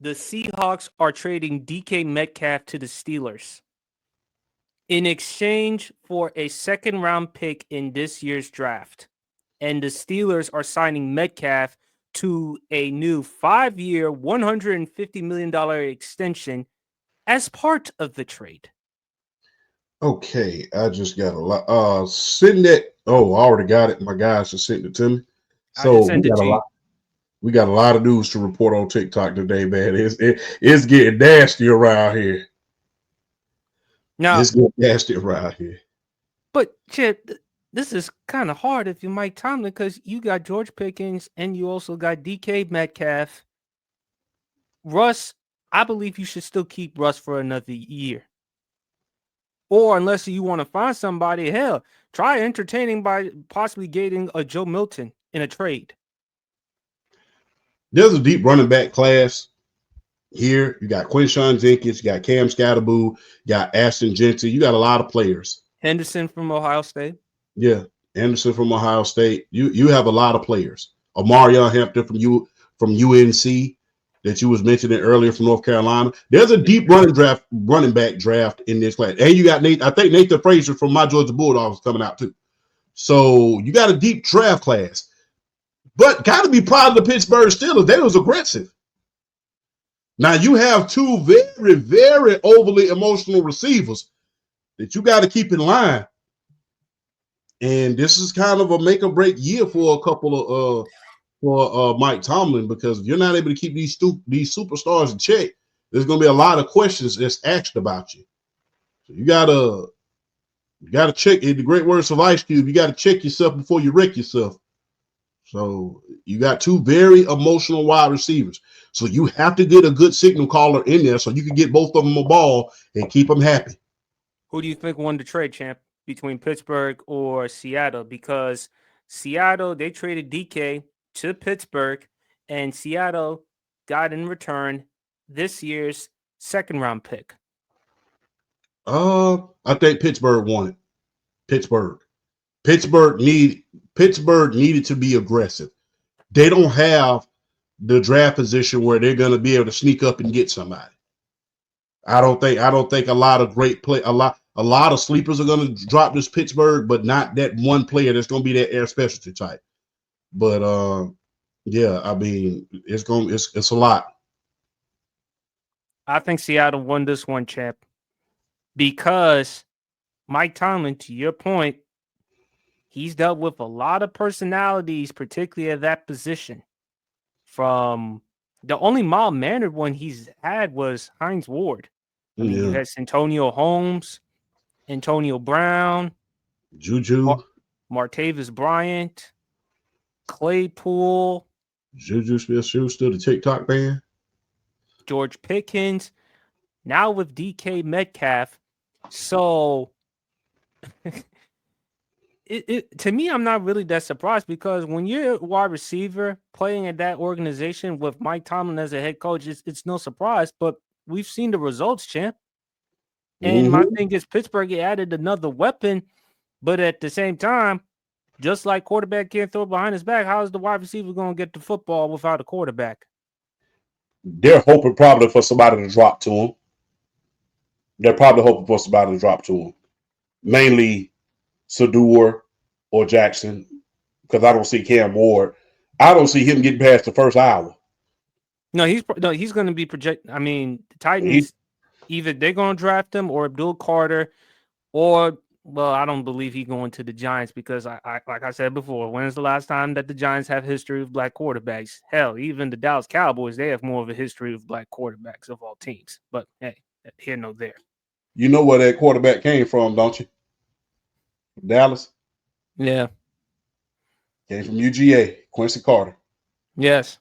The Seahawks are trading DK Metcalf to the Steelers in exchange for a second-round pick in this year's draft. And the Steelers are signing Metcalf to a new 5-year, $150 million extension as part of the trade. Okay, I just got a lot. Send that. Oh, I already got it. My guys just sent it to me. I just So we sent it got a to you. lot. We got a lot of news to report on TikTok today, man. It's getting nasty around here. Now, It's getting nasty around here. but Chip, this is kind of hard if you're Mike Tomlin because you got George Pickens and you also got DK Metcalf. Russ, I believe you should still keep Russ for another year. Or unless you want to find somebody, hell, try entertaining by possibly getting a Joe Milton in a trade. There's a deep running back class here. You got Quinshawn Jenkins, you got Cam Scatterboo, you got Ashton Jensen. You got a lot of players. Henderson from Ohio State. Yeah, Anderson from Ohio State. You have a lot of players. Amarion Hampton from UNC that you was mentioning earlier from North Carolina. There's a deep running back draft in this class, and you got Nate. I think Nathan Frazier from my Georgia Bulldogs coming out too. So you got a deep draft class, but got to be proud of the Pittsburgh Steelers. They was aggressive. Now you have two very, very overly emotional receivers that you got to keep in line. And this is kind of a make or break year for a couple of for Mike Tomlin, because if you're not able to keep these superstars in check, there's going to be a lot of questions that's asked about you. So you gotta check. In the great words of Ice Cube, you got to check yourself before you wreck yourself. So you got two very emotional wide receivers. So you have to get a good signal caller in there so you can get both of them a ball and keep them happy. Who do you think won the trade, champ, between Pittsburgh or Seattle? Because Seattle, they traded DK to Pittsburgh, and Seattle got in return this year's second-round pick. I think Pittsburgh won it. Pittsburgh needed to be aggressive. They don't have the draft position where they're going to be able to sneak up and get somebody. I don't think a lot of great play a lot of sleepers are going to drop this Pittsburgh, but not that one player that's going to be that air specialty type. But yeah, I mean, it's a lot. I think Seattle won this one, champ, because Mike Tomlin, to your point, he's dealt with a lot of personalities, particularly at that position. From the only mild-mannered one he's had was Hines Ward. I mean, you had Santonio Holmes, Antonio Brown, Juju, Martavis Bryant, Claypool, Juju Smith-Schuster, the TikTok band, George Pickens. Now with DK Metcalf, so to me, I'm not really that surprised, because when you're a wide receiver playing at that organization with Mike Tomlin as a head coach, it's no surprise. But we've seen the results, champ. And my thing is, Pittsburgh added another weapon, but at the same time, just like quarterback can't throw behind his back, how is the wide receiver going to get the football without a quarterback? They're hoping probably for somebody to drop to them. They're probably hoping for somebody to drop to them. Mainly Sador or Jackson, because I don't see Cam Ward. I don't see him getting past the first hour. No, he's going to be projected. I mean, the Titans, either they're going to draft him or Abdul Carter, or, well, I don't believe he's going to the Giants, because I like I said before, when's the last time that the Giants have history of black quarterbacks? Hell, even the Dallas Cowboys, they have more of a history of black quarterbacks of all teams. But hey, here no there. You know where that quarterback came from, don't you? Dallas. Yeah. Came from UGA, Quincy Carter. Yes.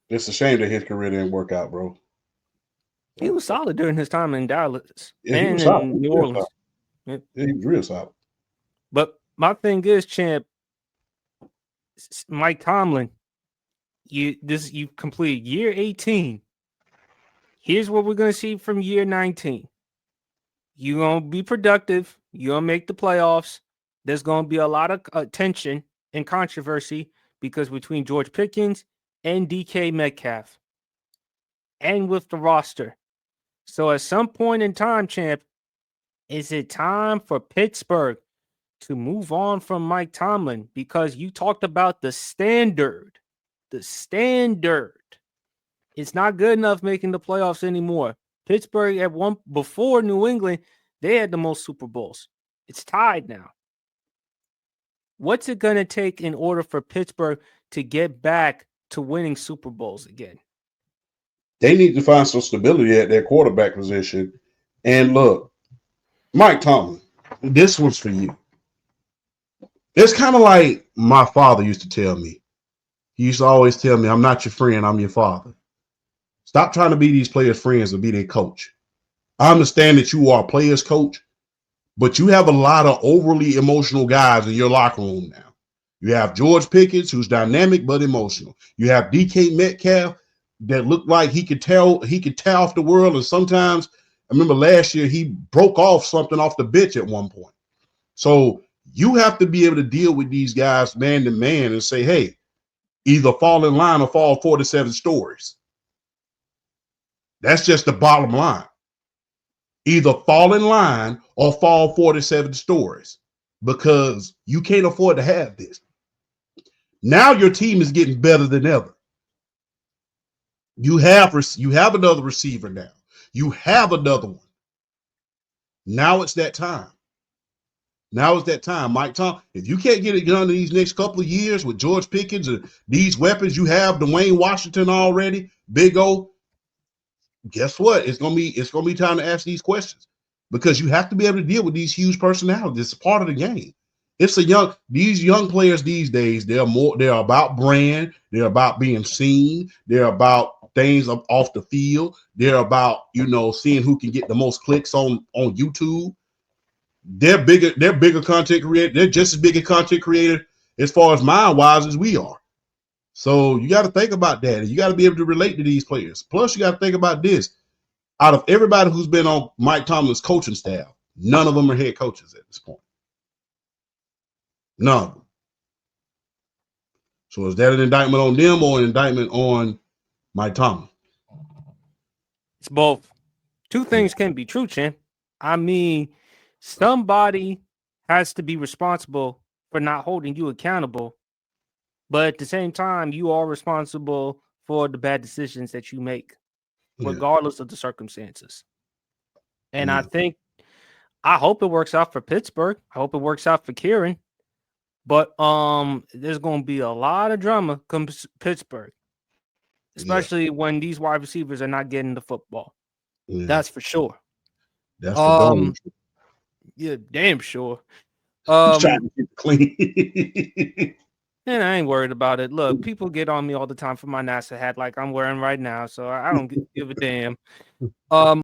It's a shame that his career didn't work out, bro. He was solid during his time in Dallas and in New Orleans. Yeah, he was real solid. But my thing is, champ, Mike Tomlin, you complete year 18. Here's what we're going to see from year 19. You're going to be productive. You're going to make the playoffs. There's going to be a lot of tension and controversy because between George Pickens and DK Metcalf and with the roster. So at some point in time, champ, is it time for Pittsburgh to move on from Mike Tomlin? Because you talked about the standard. The standard. It's not good enough making the playoffs anymore. Pittsburgh at one before New England, they had the most Super Bowls. It's tied now. What's it going to take in order for Pittsburgh to get back to winning Super Bowls again? They need to find some stability at their quarterback position. And look, Mike Tomlin, this one's for you. It's kind of like my father used to tell me. He used to always tell me, I'm not your friend, I'm your father. Stop trying to be these players' friends and be their coach. I understand that you are a player's coach, but you have a lot of overly emotional guys in your locker room now. You have George Pickens, who's dynamic but emotional. You have DK Metcalf that looked like he could tell off the world. And sometimes, I remember last year, he broke off something off the bench at one point. So you have to be able to deal with these guys man to man and say, hey, either fall in line or fall 47 stories. That's just the bottom line. Either fall in line or fall 47 stories, because you can't afford to have this. Now your team is getting better than ever. You have another receiver now. You have another one. Now it's that time. Mike Tom, if you can't get it done in these next couple of years with George Pickens and these weapons you have, Dwayne Washington already, Big O, guess what? It's gonna be time to ask these questions, because you have to be able to deal with these huge personalities. It's part of the game. These young players these days, they're about brand, they're about being seen, they're about things off the field, they're about, seeing who can get the most clicks on YouTube. They're bigger content creators. They're just as big a content creator as far as mind-wise as we are. So you got to think about that. You got to be able to relate to these players. Plus, you got to think about this. Out of everybody who's been on Mike Tomlin's coaching staff, none of them are head coaches at this point. None of them. So is that an indictment on them or an indictment on Mike Tomlin? It's both. Two things can be true, champ. I mean, somebody has to be responsible for not holding you accountable. But at the same time, you are responsible for the bad decisions that you make, regardless of the circumstances. And I hope it works out for Pittsburgh. I hope it works out for Kieran. But there's going to be a lot of drama comes Pittsburgh, especially when these wide receivers are not getting the football. Yeah. That's for sure. That's for sure. Yeah, damn sure. He's trying to keep it clean. And I ain't worried about it. Look, people get on me all the time for my NASA hat like I'm wearing right now, so I don't give a damn.